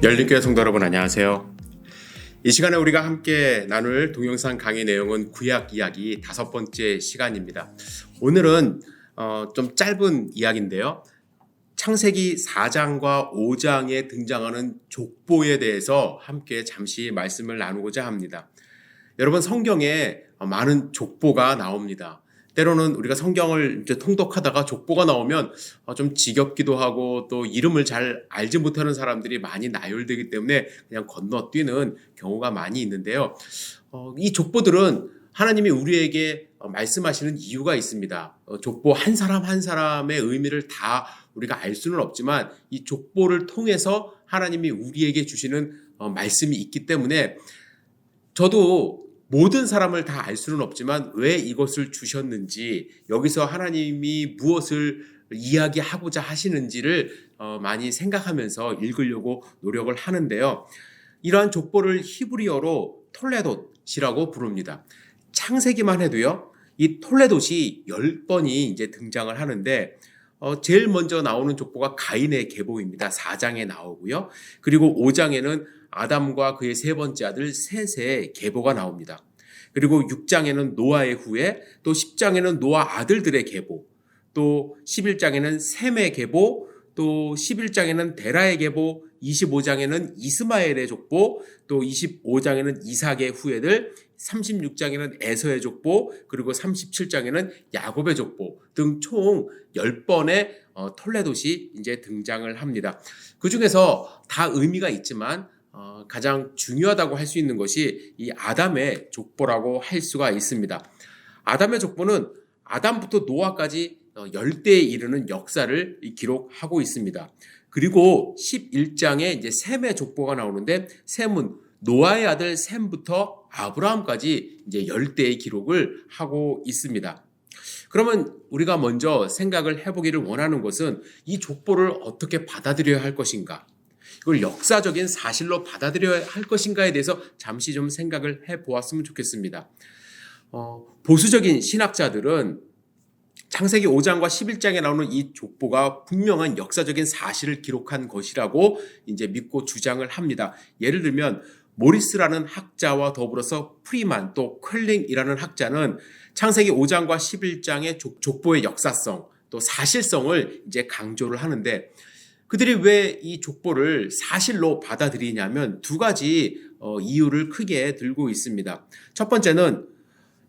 열린교회 성도 여러분 안녕하세요. 이 시간에 우리가 함께 나눌 동영상 강의 내용은 구약 이야기 5번째 시간입니다. 오늘은 좀 짧은 이야기인데요. 창세기 4장과 5장에 등장하는 족보에 대해서 함께 잠시 말씀을 나누고자 합니다. 여러분, 성경에 많은 족보가 나옵니다. 때로는 우리가 성경을 이제 통독하다가 족보가 나오면 좀 지겹기도 하고 또 이름을 잘 알지 못하는 사람들이 많이 나열되기 때문에 그냥 건너뛰는 경우가 많이 있는데요. 이 족보들은 하나님이 우리에게 말씀하시는 이유가 있습니다. 족보 한 사람 한 사람의 의미를 다 우리가 알 수는 없지만 이 족보를 통해서 하나님이 우리에게 주시는 말씀이 있기 때문에 저도 모든 사람을 다 알 수는 없지만 왜 이것을 주셨는지, 여기서 하나님이 무엇을 이야기하고자 하시는지를 많이 생각하면서 읽으려고 노력을 하는데요. 이러한 족보를 히브리어로 톨레돗이라고 부릅니다. 창세기만 해도요, 이 톨레돗이 10번이 이제 등장을 하는데 제일 먼저 나오는 족보가 가인의 계보입니다. 4장에 나오고요. 그리고 5장에는 아담과 그의 세 번째 아들 셋의 계보가 나옵니다. 그리고 6장에는 노아의 후예, 또 10장에는 노아 아들들의 계보, 또 11장에는 셈의 계보, 또 11장에는 데라의 계보, 25장에는 이스마엘의 족보, 또 25장에는 이삭의 후예들, 36장에는 에서의 족보, 그리고 37장에는 야곱의 족보 등 총 10번의 톨레돗이 이제 등장을 합니다. 그 중에서 다 의미가 있지만 가장 중요하다고 할 수 있는 것이 이 아담의 족보라고 할 수가 있습니다. 아담의 족보는 아담부터 노아까지 열대에 이르는 역사를 기록하고 있습니다. 그리고 11장에 이제 셈의 족보가 나오는데 셈은 노아의 아들 셈부터 아브라함까지 이제 열대의 기록을 하고 있습니다. 그러면 우리가 먼저 생각을 해보기를 원하는 것은 이 족보를 어떻게 받아들여야 할 것인가? 이걸 역사적인 사실로 받아들여야 할 것인가에 대해서 잠시 좀 생각을 해보았으면 좋겠습니다. 보수적인 신학자들은 창세기 5장과 11장에 나오는 이 족보가 분명한 역사적인 사실을 기록한 것이라고 이제 믿고 주장을 합니다. 예를 들면 모리스라는 학자와 더불어서 프리만 또 퀄링이라는 학자는 창세기 5장과 11장의 족보의 역사성 또 사실성을 이제 강조를 하는데, 그들이 왜 이 족보를 사실로 받아들이냐면 두 가지 이유를 크게 들고 있습니다. 첫 번째는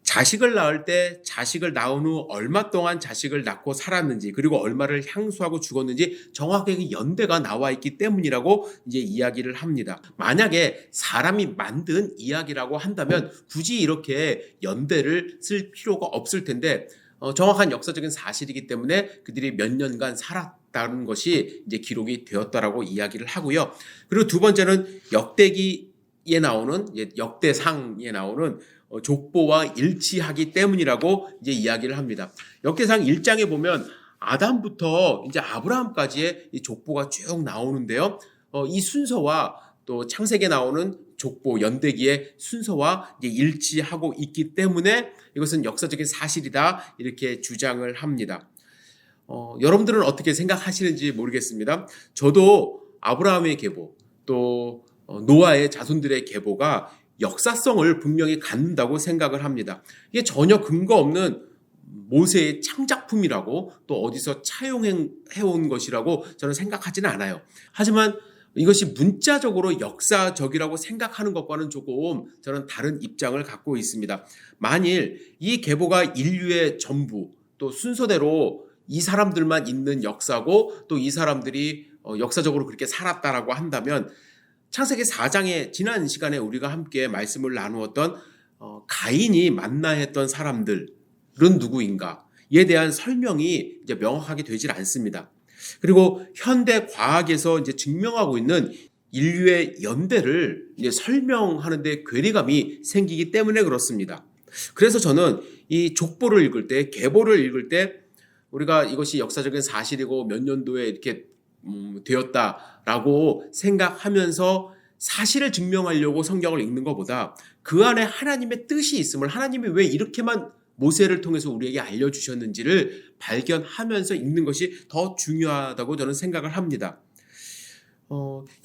자식을 낳을 때 자식을 낳은 후 얼마 동안 자식을 낳고 살았는지, 그리고 얼마를 향수하고 죽었는지 정확하게 연대가 나와 있기 때문이라고 이제 이야기를 합니다. 만약에 사람이 만든 이야기라고 한다면 굳이 이렇게 연대를 쓸 필요가 없을 텐데 정확한 역사적인 사실이기 때문에 그들이 몇 년간 살았다는 것이 이제 기록이 되었다라고 이야기를 하고요. 그리고 두 번째는 역대기에 나오는 역대상에 나오는 족보와 일치하기 때문이라고 이제 이야기를 합니다. 역대상 1장에 보면 아담부터 이제 아브라함까지의 이 족보가 쭉 나오는데요. 이 순서와 또 창세기에 나오는 족보 연대기의 순서와 이제 일치하고 있기 때문에 이것은 역사적인 사실이다 이렇게 주장을 합니다. 여러분들은 어떻게 생각하시는지 모르겠습니다. 저도 아브라함의 계보 또 노아의 자손들의 계보가 역사성을 분명히 갖는다고 생각을 합니다. 이게 전혀 근거 없는 모세의 창작품이라고 또 어디서 차용해온 것이라고 저는 생각하지는 않아요. 하지만 이것이 문자적으로 역사적이라고 생각하는 것과는 조금 저는 다른 입장을 갖고 있습니다. 만일 이 계보가 인류의 전부 또 순서대로 이 사람들만 있는 역사고 또 이 사람들이 역사적으로 그렇게 살았다라고 한다면 창세기 4장에 지난 시간에 우리가 함께 말씀을 나누었던 가인이 만나했던 사람들은 누구인가에 대한 설명이 이제 명확하게 되질 않습니다. 그리고 현대 과학에서 이제 증명하고 있는 인류의 연대를 이제 설명하는데 괴리감이 생기기 때문에 그렇습니다. 그래서 저는 이 족보를 읽을 때, 계보를 읽을 때 우리가 이것이 역사적인 사실이고 몇 년도에 이렇게 되었다라고 생각하면서 사실을 증명하려고 성경을 읽는 것보다 그 안에 하나님의 뜻이 있음을, 하나님이 왜 이렇게만 모세를 통해서 우리에게 알려주셨는지를 발견하면서 읽는 것이 더 중요하다고 저는 생각을 합니다.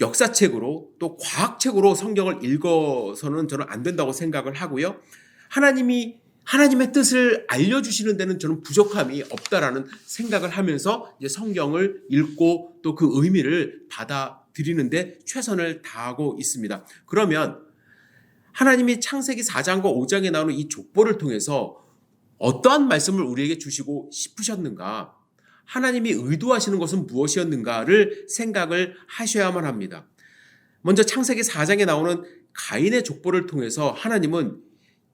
역사책으로 또 과학책으로 성경을 읽어서는 저는 안 된다고 생각을 하고요. 하나님의 뜻을 알려주시는 데는 저는 부족함이 없다라는 생각을 하면서 이제 성경을 읽고 또 그 의미를 받아들이는데 최선을 다하고 있습니다. 그러면 하나님이 창세기 4장과 5장에 나오는 이 족보를 통해서 어떠한 말씀을 우리에게 주시고 싶으셨는가? 하나님이 의도하시는 것은 무엇이었는가를 생각을 하셔야만 합니다. 먼저 창세기 4장에 나오는 가인의 족보를 통해서 하나님은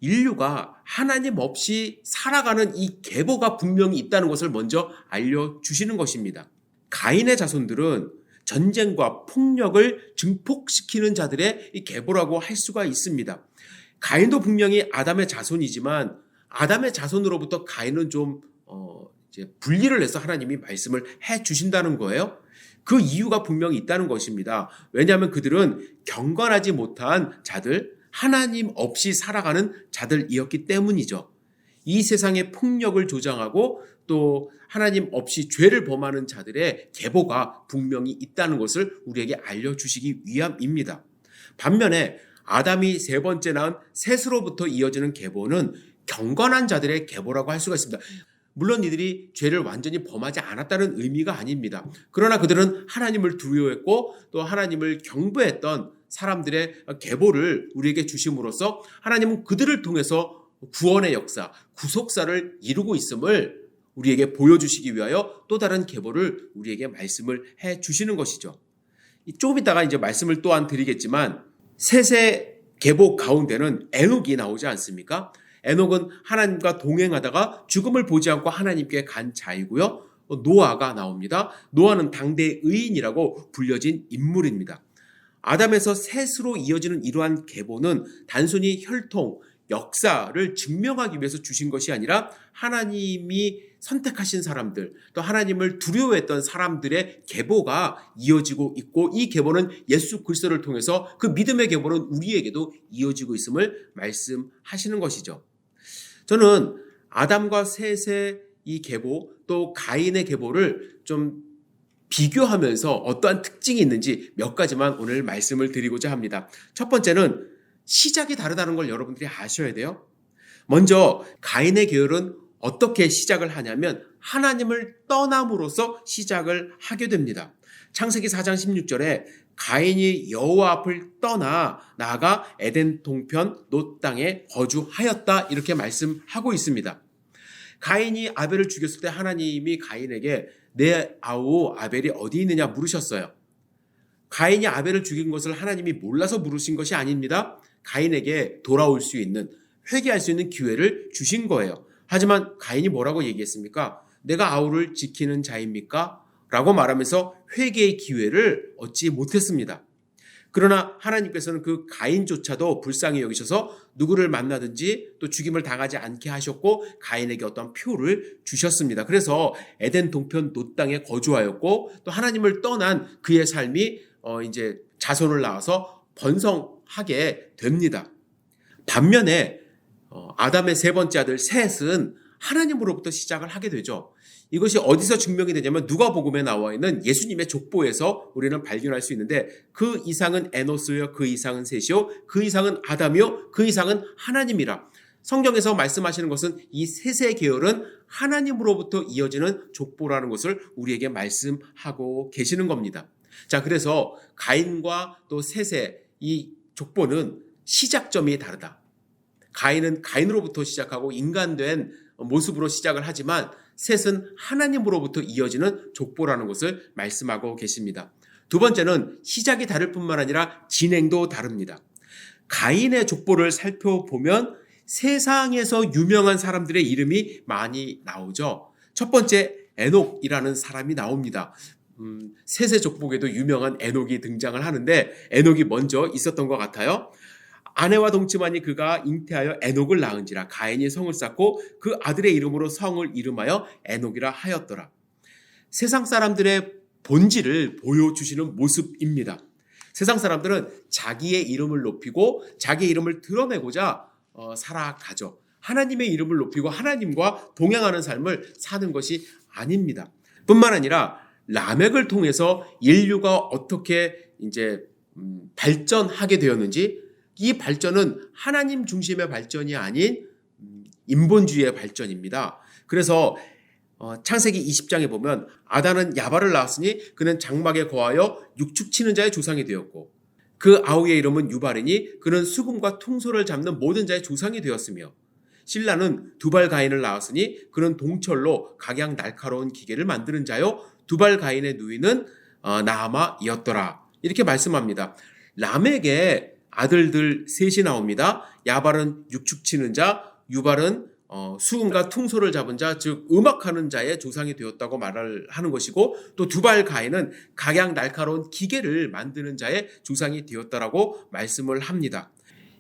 인류가 하나님 없이 살아가는 이 계보가 분명히 있다는 것을 먼저 알려주시는 것입니다. 가인의 자손들은 전쟁과 폭력을 증폭시키는 자들의 이 계보라고 할 수가 있습니다. 가인도 분명히 아담의 자손이지만 아담의 자손으로부터 가인은 좀 이제 분리를 해서 하나님이 말씀을 해 주신다는 거예요. 그 이유가 분명히 있다는 것입니다. 왜냐하면 그들은 경건하지 못한 자들, 하나님 없이 살아가는 자들이었기 때문이죠. 이 세상의 폭력을 조장하고 또 하나님 없이 죄를 범하는 자들의 계보가 분명히 있다는 것을 우리에게 알려주시기 위함입니다. 반면에 아담이 세 번째 낳은 셋으로부터 이어지는 계보는 경건한 자들의 계보라고 할 수가 있습니다. 물론 이들이 죄를 완전히 범하지 않았다는 의미가 아닙니다. 그러나 그들은 하나님을 두려워했고 또 하나님을 경배했던 사람들의 계보를 우리에게 주심으로써 하나님은 그들을 통해서 구원의 역사, 구속사를 이루고 있음을 우리에게 보여주시기 위하여 또 다른 계보를 우리에게 말씀을 해 주시는 것이죠. 조금 있다가 이제 말씀을 또한 드리겠지만 셋의 계보 가운데는 에녹이 나오지 않습니까? 에녹은 하나님과 동행하다가 죽음을 보지 않고 하나님께 간 자이고요. 노아가 나옵니다. 노아는 당대의 의인이라고 불려진 인물입니다. 아담에서 셋으로 이어지는 이러한 계보는 단순히 혈통, 역사를 증명하기 위해서 주신 것이 아니라 하나님이 선택하신 사람들, 또 하나님을 두려워했던 사람들의 계보가 이어지고 있고 이 계보는 예수 그리스도를 통해서 그 믿음의 계보는 우리에게도 이어지고 있음을 말씀하시는 것이죠. 저는 아담과 셋의 이 계보 또 가인의 계보를 좀 비교하면서 어떠한 특징이 있는지 몇 가지만 오늘 말씀을 드리고자 합니다. 첫 번째는 시작이 다르다는 걸 여러분들이 아셔야 돼요. 먼저 가인의 계열은 어떻게 시작을 하냐면 하나님을 떠남으로써 시작을 하게 됩니다. 창세기 4장 16절에 가인이 여호와 앞을 떠나 나아가 에덴 동편 놋 땅에 거주하였다 이렇게 말씀하고 있습니다. 가인이 아벨을 죽였을 때 하나님이 가인에게 내 아우 아벨이 어디 있느냐 물으셨어요. 가인이 아벨을 죽인 것을 하나님이 몰라서 물으신 것이 아닙니다. 가인에게 돌아올 수 있는 회개할 수 있는 기회를 주신 거예요. 하지만 가인이 뭐라고 얘기했습니까? 내가 아우를 지키는 자입니까? 라고 말하면서 회개의 기회를 얻지 못했습니다. 그러나 하나님께서는 그 가인조차도 불쌍히 여기셔서 누구를 만나든지 또 죽임을 당하지 않게 하셨고 가인에게 어떤 표를 주셨습니다. 그래서 에덴 동편 놋 땅에 거주하였고 또 하나님을 떠난 그의 삶이 이제 자손을 낳아서 번성하게 됩니다. 반면에 아담의 세 번째 아들 셋은 하나님으로부터 시작을 하게 되죠. 이것이 어디서 증명이 되냐면 누가복음에 나와 있는 예수님의 족보에서 우리는 발견할 수 있는데 그 이상은 에노스요, 그 이상은 셋이요, 그 이상은 아담이요, 그 이상은 하나님이라. 성경에서 말씀하시는 것은 이 셋의 계열은 하나님으로부터 이어지는 족보라는 것을 우리에게 말씀하고 계시는 겁니다. 자, 그래서 가인과 또 셋의 이 족보는 시작점이 다르다. 가인은 가인으로부터 시작하고 인간된 모습으로 시작을 하지만 셋은 하나님으로부터 이어지는 족보라는 것을 말씀하고 계십니다. 두 번째는 시작이 다를 뿐만 아니라 진행도 다릅니다. 가인의 족보를 살펴보면 세상에서 유명한 사람들의 이름이 많이 나오죠. 첫 번째 에녹이라는 사람이 나옵니다. 셋의 족보에도 유명한 에녹이 등장을 하는데 에녹이 먼저 있었던 것 같아요. 아내와 동침하니 그가 잉태하여 에녹을 낳은지라 가인이 성을 쌓고 그 아들의 이름으로 성을 이름하여 에녹이라 하였더라. 세상 사람들의 본질을 보여주시는 모습입니다. 세상 사람들은 자기의 이름을 높이고 자기의 이름을 드러내고자 살아가죠. 하나님의 이름을 높이고 하나님과 동행하는 삶을 사는 것이 아닙니다. 뿐만 아니라 라멕을 통해서 인류가 어떻게 이제 발전하게 되었는지, 이 발전은 하나님 중심의 발전이 아닌 인본주의의 발전입니다. 그래서 창세기 20장에 보면 아담은 야발을 낳았으니 그는 장막에 거하여 육축치는 자의 조상이 되었고 그 아우의 이름은 유발이니 그는 수금과 퉁소를 잡는 모든 자의 조상이 되었으며 실라는 두발 가인을 낳았으니 그는 동철로 각양 날카로운 기계를 만드는 자요 두발 가인의 누이는 나아마이었더라. 이렇게 말씀합니다. 람에게 아들들 셋이 나옵니다. 야발은 육축치는 자, 유발은 수금과 퉁소를 잡은 자, 즉 음악하는 자의 조상이 되었다고 말을 하는 것이고, 또 두발 가인은 각양 날카로운 기계를 만드는 자의 조상이 되었다라고 말씀을 합니다.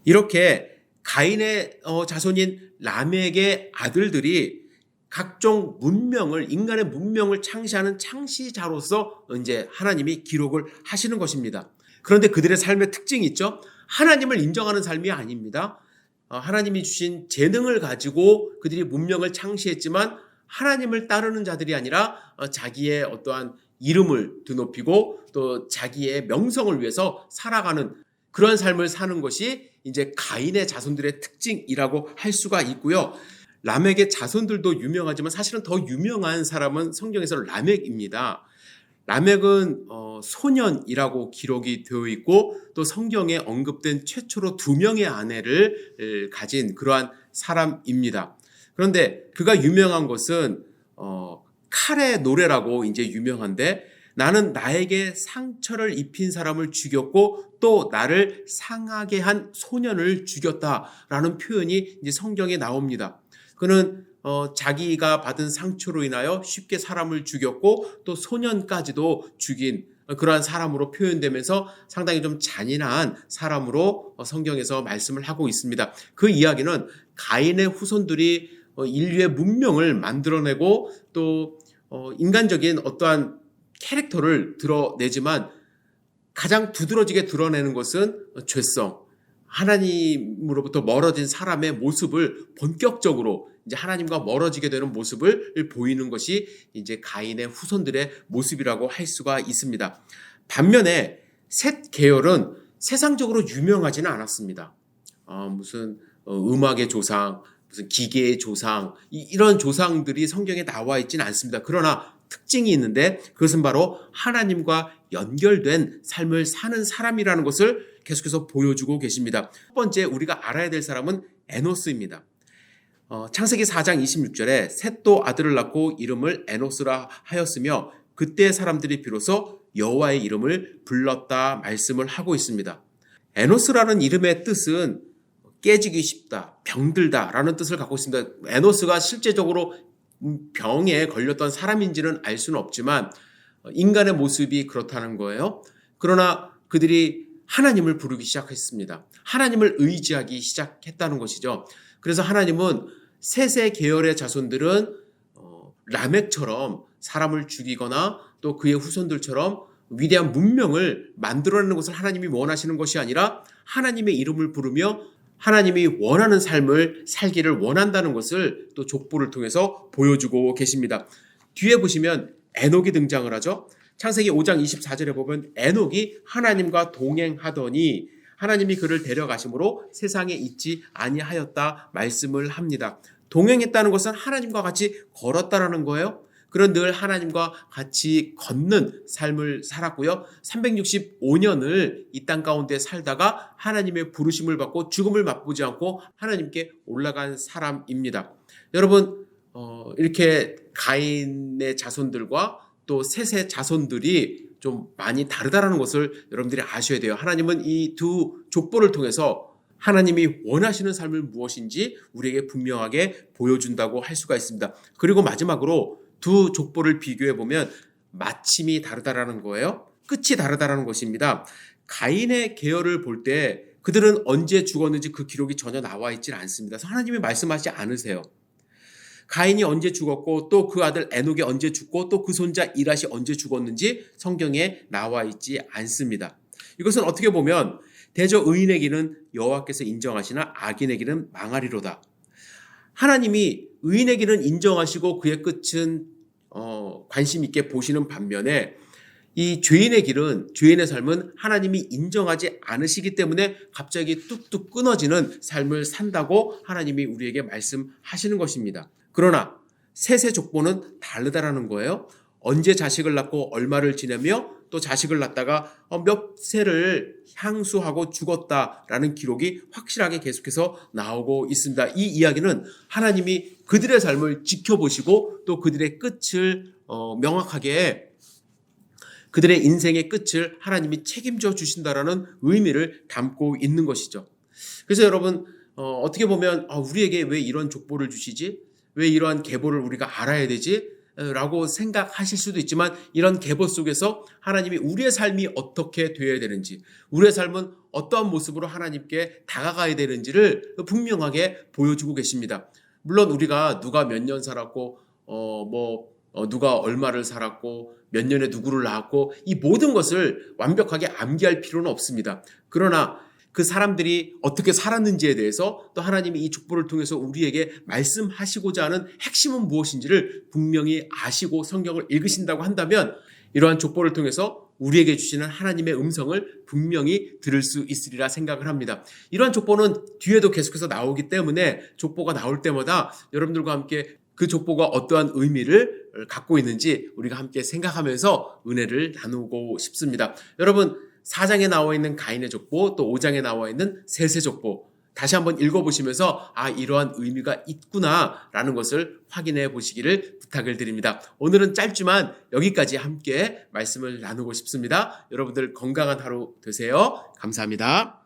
이렇게 가인의 자손인 람에게 아들들이 각종 문명을, 인간의 문명을 창시하는 창시자로서 이제 하나님이 기록을 하시는 것입니다. 그런데 그들의 삶의 특징이 있죠. 하나님을 인정하는 삶이 아닙니다. 하나님이 주신 재능을 가지고 그들이 문명을 창시했지만 하나님을 따르는 자들이 아니라 자기의 어떠한 이름을 드높이고 또 자기의 명성을 위해서 살아가는 그런 삶을 사는 것이 이제 가인의 자손들의 특징이라고 할 수가 있고요. 람에게 자손들도 유명하지만 사실은 더 유명한 사람은 성경에서 라멕입니다. 라멕은 소년이라고 기록이 되어 있고 또 성경에 언급된 최초로 2명의 아내를 가진 그러한 사람입니다. 그런데 그가 유명한 것은 칼의 노래라고 이제 유명한데, 나는 나에게 상처를 입힌 사람을 죽였고 또 나를 상하게 한 소년을 죽였다라는 표현이 이제 성경에 나옵니다. 그는 자기가 받은 상처로 인하여 쉽게 사람을 죽였고 또 소년까지도 죽인 그러한 사람으로 표현되면서 상당히 좀 잔인한 사람으로 성경에서 말씀을 하고 있습니다. 그 이야기는 가인의 후손들이 인류의 문명을 만들어내고 또 인간적인 어떠한 캐릭터를 드러내지만 가장 두드러지게 드러내는 것은 죄성, 하나님으로부터 멀어진 사람의 모습을 본격적으로 이제 하나님과 멀어지게 되는 모습을 보이는 것이 이제 가인의 후손들의 모습이라고 할 수가 있습니다. 반면에 셋 계열은 세상적으로 유명하지는 않았습니다. 무슨 음악의 조상, 무슨 기계의 조상, 이런 조상들이 성경에 나와 있지는 않습니다. 그러나 특징이 있는데 그것은 바로 하나님과 연결된 삶을 사는 사람이라는 것을 계속해서 보여주고 계십니다. 첫 번째 우리가 알아야 될 사람은 에노스입니다. 창세기 4장 26절에 셋도 아들을 낳고 이름을 에노스라 하였으며 그때 사람들이 비로소 여호와의 이름을 불렀다 말씀을 하고 있습니다. 에노스라는 이름의 뜻은 깨지기 쉽다, 병들다 라는 뜻을 갖고 있습니다. 에노스가 실제적으로 병에 걸렸던 사람인지는 알 수는 없지만 인간의 모습이 그렇다는 거예요. 그러나 그들이 하나님을 부르기 시작했습니다. 하나님을 의지하기 시작했다는 것이죠. 그래서 하나님은 셋의 계열의 자손들은 라멕처럼 사람을 죽이거나 또 그의 후손들처럼 위대한 문명을 만들어내는 것을 하나님이 원하시는 것이 아니라 하나님의 이름을 부르며 하나님이 원하는 삶을 살기를 원한다는 것을 또 족보를 통해서 보여주고 계십니다. 뒤에 보시면 에녹이 등장을 하죠. 창세기 5장 24절에 보면 에녹이 하나님과 동행하더니 하나님이 그를 데려가심으로 세상에 있지 아니하였다 말씀을 합니다. 동행했다는 것은 하나님과 같이 걸었다라는 거예요. 그런 늘 하나님과 같이 걷는 삶을 살았고요. 365년을 이 땅 가운데 살다가 하나님의 부르심을 받고 죽음을 맛보지 않고 하나님께 올라간 사람입니다. 여러분 이렇게 가인의 자손들과 또 셋의 자손들이 좀 많이 다르다라는 것을 여러분들이 아셔야 돼요. 하나님은 이 두 족보를 통해서 하나님이 원하시는 삶을 무엇인지 우리에게 분명하게 보여준다고 할 수가 있습니다. 그리고 마지막으로 두 족보를 비교해 보면 마침이 다르다라는 거예요. 끝이 다르다라는 것입니다. 가인의 계열을 볼 때 그들은 언제 죽었는지 그 기록이 전혀 나와 있지 않습니다. 그래서 하나님이 말씀하지 않으세요. 가인이 언제 죽었고 또 그 아들 에녹이 언제 죽고 또 그 손자 이랏이 언제 죽었는지 성경에 나와 있지 않습니다. 이것은 어떻게 보면 대저 의인의 길은 여호와께서 인정하시나 악인의 길은 망하리로다. 하나님이 의인의 길은 인정하시고 그의 끝은 관심 있게 보시는 반면에 이 죄인의 길은, 죄인의 삶은 하나님이 인정하지 않으시기 때문에 갑자기 뚝뚝 끊어지는 삶을 산다고 하나님이 우리에게 말씀하시는 것입니다. 그러나 셋의 족보는 다르다라는 거예요. 언제 자식을 낳고 얼마를 지내며 또 자식을 낳다가 몇 세를 향수하고 죽었다라는 기록이 확실하게 계속해서 나오고 있습니다. 이 이야기는 하나님이 그들의 삶을 지켜보시고 또 그들의 끝을 명확하게, 그들의 인생의 끝을 하나님이 책임져 주신다라는 의미를 담고 있는 것이죠. 그래서 여러분, 어떻게 보면 우리에게 왜 이런 족보를 주시지? 왜 이러한 계보를 우리가 알아야 되지? 라고 생각하실 수도 있지만, 이런 계보 속에서 하나님이 우리의 삶이 어떻게 되어야 되는지, 우리의 삶은 어떠한 모습으로 하나님께 다가가야 되는지를 분명하게 보여주고 계십니다. 물론 우리가 누가 몇 년 살았고 누가 얼마를 살았고 몇 년에 누구를 낳았고 이 모든 것을 완벽하게 암기할 필요는 없습니다. 그러나 그 사람들이 어떻게 살았는지에 대해서 또 하나님이 이 족보를 통해서 우리에게 말씀하시고자 하는 핵심은 무엇인지를 분명히 아시고 성경을 읽으신다고 한다면, 이러한 족보를 통해서 우리에게 주시는 하나님의 음성을 분명히 들을 수 있으리라 생각을 합니다. 이러한 족보는 뒤에도 계속해서 나오기 때문에 족보가 나올 때마다 여러분들과 함께 그 족보가 어떠한 의미를 갖고 있는지 우리가 함께 생각하면서 은혜를 나누고 싶습니다. 여러분, 4장에 나와 있는 가인의 족보, 또 5장에 나와 있는 셋의 족보 다시 한번 읽어보시면서 이러한 의미가 있구나라는 것을 확인해 보시기를 부탁을 드립니다. 오늘은 짧지만 여기까지 함께 말씀을 나누고 싶습니다. 여러분들 건강한 하루 되세요. 감사합니다.